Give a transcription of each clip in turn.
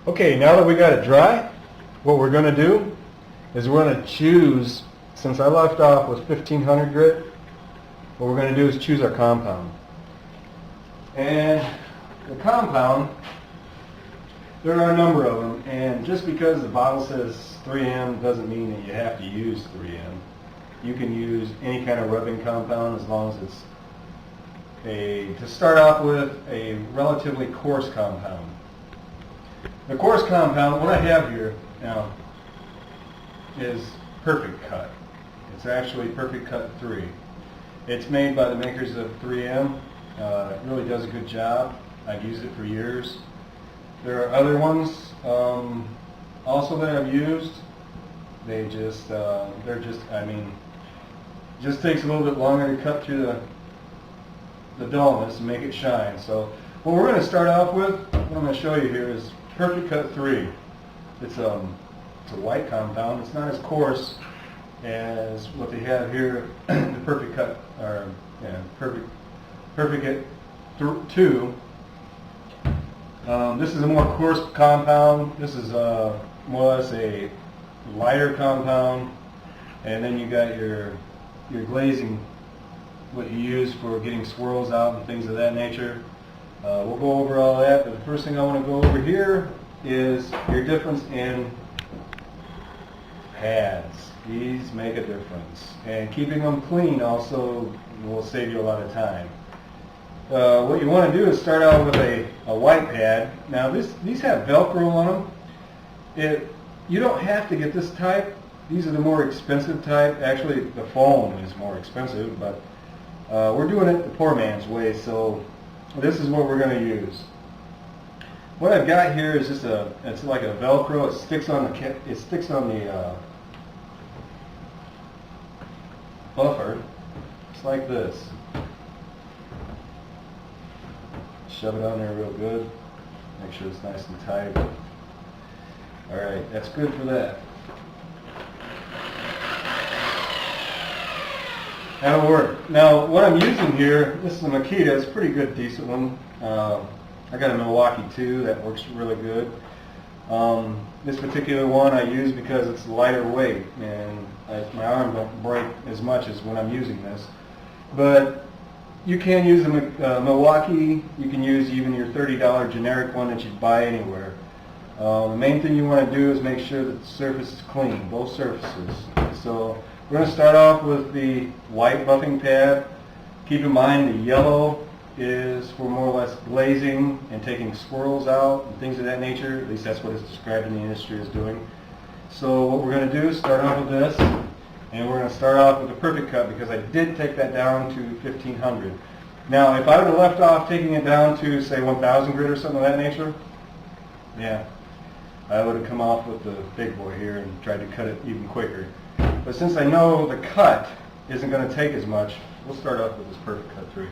Okay, now that we got it dry, what we're going to do is we're going to choose, since I left off with 1500 grit, what we're going to do is choose our compound. And the compound, there are a number of them, and just because the bottle says 3M doesn't mean that you have to use 3M. You can use any kind of rubbing compound as long as it's to start off with, a relatively coarse compound. The coarse compound, what I have here now, is Perfect Cut. It's actually Perfect Cut 3. It's made by the makers of 3M. It really does a good job. I've used it for years. There are other ones also that I've used. They just, just takes a little bit longer to cut through the dullness and make it shine. So what we're going to start off with, what I'm going to show you here, is Perfect Cut 3. It's a white compound. It's not as coarse as what they have here, the Perfect Cut, or Perfect Cut 2. This is a more coarse compound. This is more or less a lighter compound, and then you got your glazing, what you use for getting swirls out and things of that nature. We'll go over all that, but the first thing I want to go over here is your difference in pads. These make a difference, and keeping them clean also will save you a lot of time. What you want to do is start out with a white pad. Now these have Velcro on them. You don't have to get this type. These are the more expensive type. Actually, the foam is more expensive, but we're doing it the poor man's way, so this is what we're going to use. What I've got here is just it's like a Velcro. It sticks on the buffer, just like this. Shove it on there real good. Make sure it's nice and tight. Alright, that's good for that. That'll work. Now, what I'm using here, this is a Makita. It's a pretty good, decent one. I got a Milwaukee too. That works really good. This particular one I use because it's lighter weight, and my arm don't break as much as when I'm using this. But you can use a Milwaukee. You can use even your $30 generic one that you'd buy anywhere. The main thing you want to do is make sure that the surface is clean, both surfaces. So we're going to start off with the white buffing pad. Keep in mind the yellow is for more or less glazing and taking swirls out and things of that nature. At least that's what it's described in the industry as doing. So what we're going to do is start off with this, and we're going to start off with a Perfect Cut because I did take that down to 1500. Now if I would have left off taking it down to say 1000 grit or something of that nature, yeah, I would have come off with the big boy here and tried to cut it even quicker. But since I know the cut isn't going to take as much, we'll start off with this Perfect Cut 3.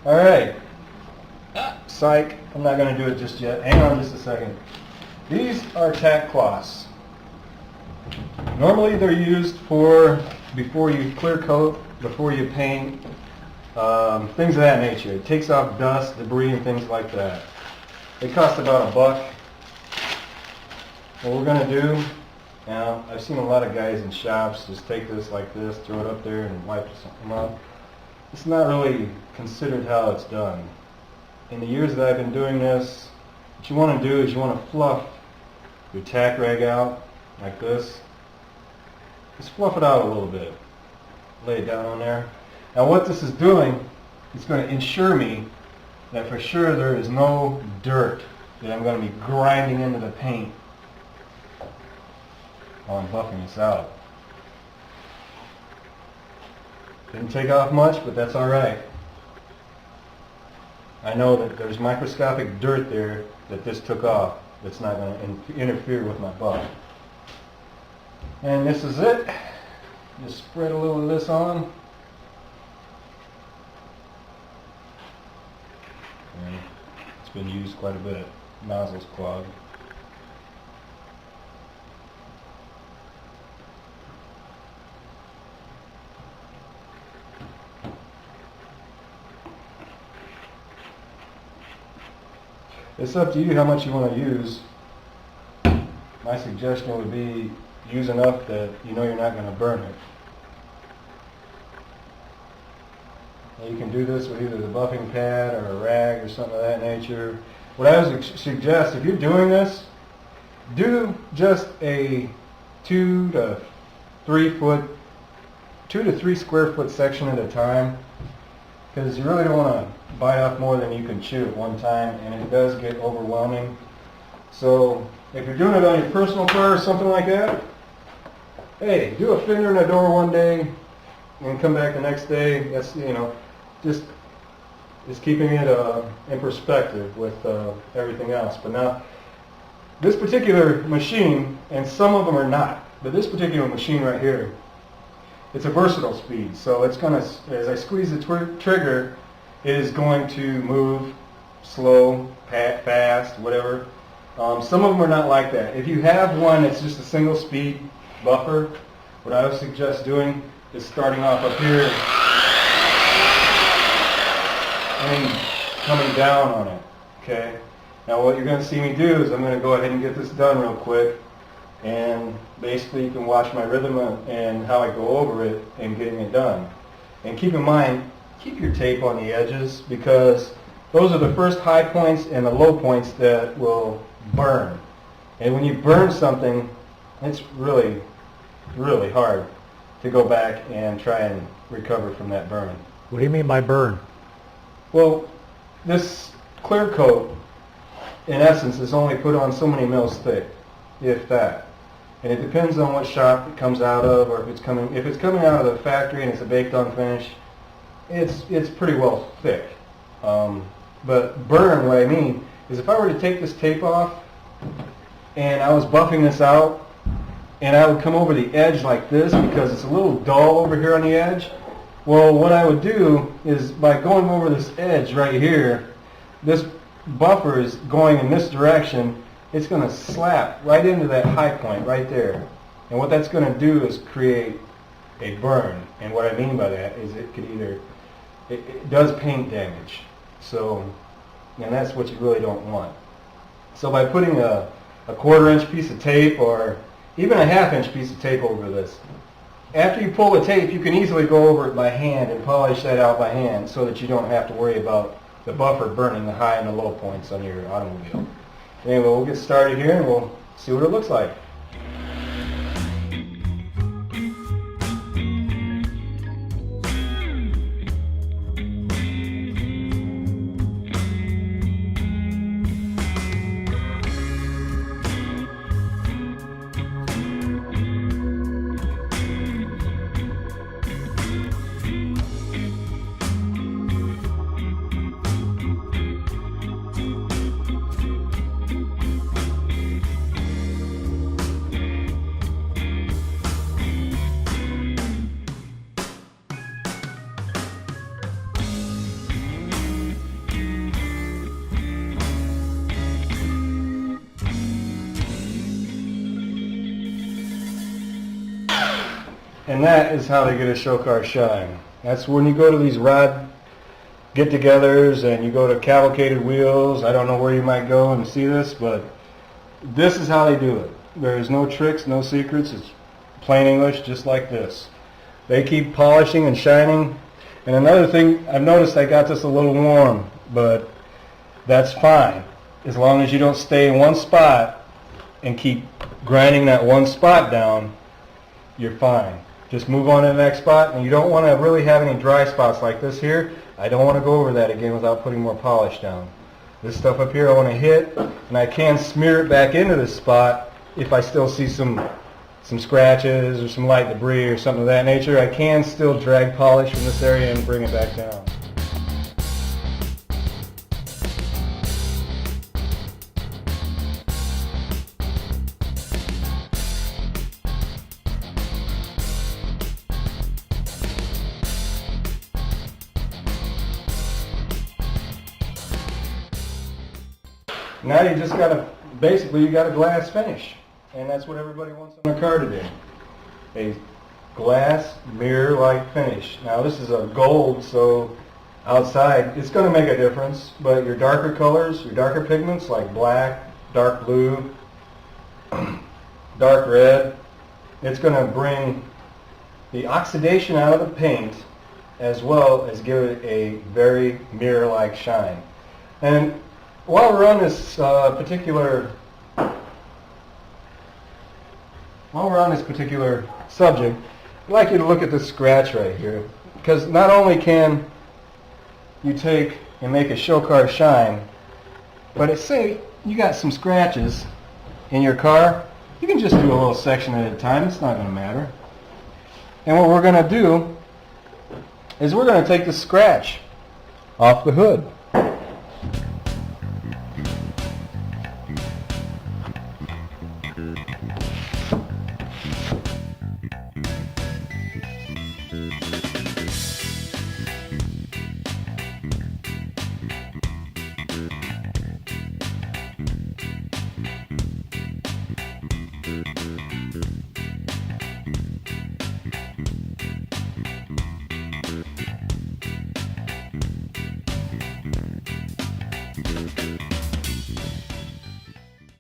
Alright, psych, I'm not going to do it just yet. Hang on just a second. These are tack cloths. Normally they're used for before you clear coat, before you paint, things of that nature. It takes off dust, debris, and things like that. They cost about $1. What we're going to do, now I've seen a lot of guys in shops just take this like this, throw it up there and wipe something up. It's not really considered how it's done. In the years that I've been doing this, what you want to do is you want to fluff your tack rag out like this. Just fluff it out a little bit. Lay it down on there. Now what this is doing, it's going to ensure me that for sure there is no dirt that I'm going to be grinding into the paint while I'm buffing this out. Didn't take off much, but that's alright. I know that there's microscopic dirt there that this took off that's not going to interfere with my buff. And this is it. Just spread a little of this on. And it's been used quite a bit. Nozzle's clogged. It's up to you how much you want to use. My suggestion would be use enough that you know you're not going to burn it. Now you can do this with either the buffing pad or a rag or something of that nature. What I would suggest, if you're doing this, do just a 2 to 3 square foot section at a time, because you really don't want to bite off more than you can chew at one time, and it does get overwhelming. So if you're doing it on your personal car or something like that, hey, do a fender in a door one day and come back the next day. That's, you know, just keeping it in perspective with everything else. But now, this particular machine, and some of them are not, but this particular machine right here, it's a versatile speed. So it's going to, as I squeeze the trigger, it is going to move slow, fast, whatever. Some of them are not like that. If you have one that's just a single speed buffer, what I would suggest doing is starting off up here and coming down on it. Okay. Now what you're going to see me do is I'm going to go ahead and get this done real quick, and basically you can watch my rhythm and how I go over it and getting it done. And keep in mind, keep your tape on the edges, because those are the first high points and the low points that will burn. And when you burn something, it's really, really hard to go back and try and recover from that burn. What do you mean by burn? Well, this clear coat, in essence, is only put on so many mils thick, if that. And it depends on what shop it comes out of, or if it's coming out of the factory and it's a baked on finish, it's pretty well thick. But burn, what I mean is, if I were to take this tape off and I was buffing this out, and I would come over the edge like this because it's a little dull over here on the edge, well, what I would do is, by going over this edge right here, this buffer is going in this direction, it's going to slap right into that high point right there. And what that's going to do is create a burn. And what I mean by that is it could either, it does paint damage. So, and that's what you really don't want. So by putting a 1/4 inch piece of tape, or even a 1/2 inch piece of tape over this, after you pull the tape, you can easily go over it by hand and polish that out by hand, so that you don't have to worry about the buffer burning the high and the low points on your automobile. Anyway, we'll get started here and we'll see what it looks like. And that is how they get a show car shine. That's when you go to these rod get-togethers and you go to Cavalcated Wheels. I don't know where you might go and see this, but this is how they do it. There's no tricks, no secrets. It's plain English, just like this. They keep polishing and shining. And another thing, I've noticed I got this a little warm, but that's fine. As long as you don't stay in one spot and keep grinding that one spot down, you're fine. Just move on to the next spot, and you don't want to really have any dry spots like this here. I don't want to go over that again without putting more polish down. This stuff up here I want to hit, and I can smear it back into this spot if I still see some scratches or some light debris or something of that nature. I can still drag polish from this area and bring it back down. Now you just got to, basically you got a glass finish, and that's what everybody wants on their car today. A glass mirror-like finish. Now this is a gold, so outside, it's going to make a difference. But your darker colors, your darker pigments like black, dark blue, dark red, it's going to bring the oxidation out of the paint as well as give it a very mirror-like shine. And while we're on this particular subject, I'd like you to look at this scratch right here, because not only can you take and make a show car shine, but it's say you got some scratches in your car, you can just do a little section at a time. It's not going to matter. And what we're going to do is we're going to take the scratch off the hood.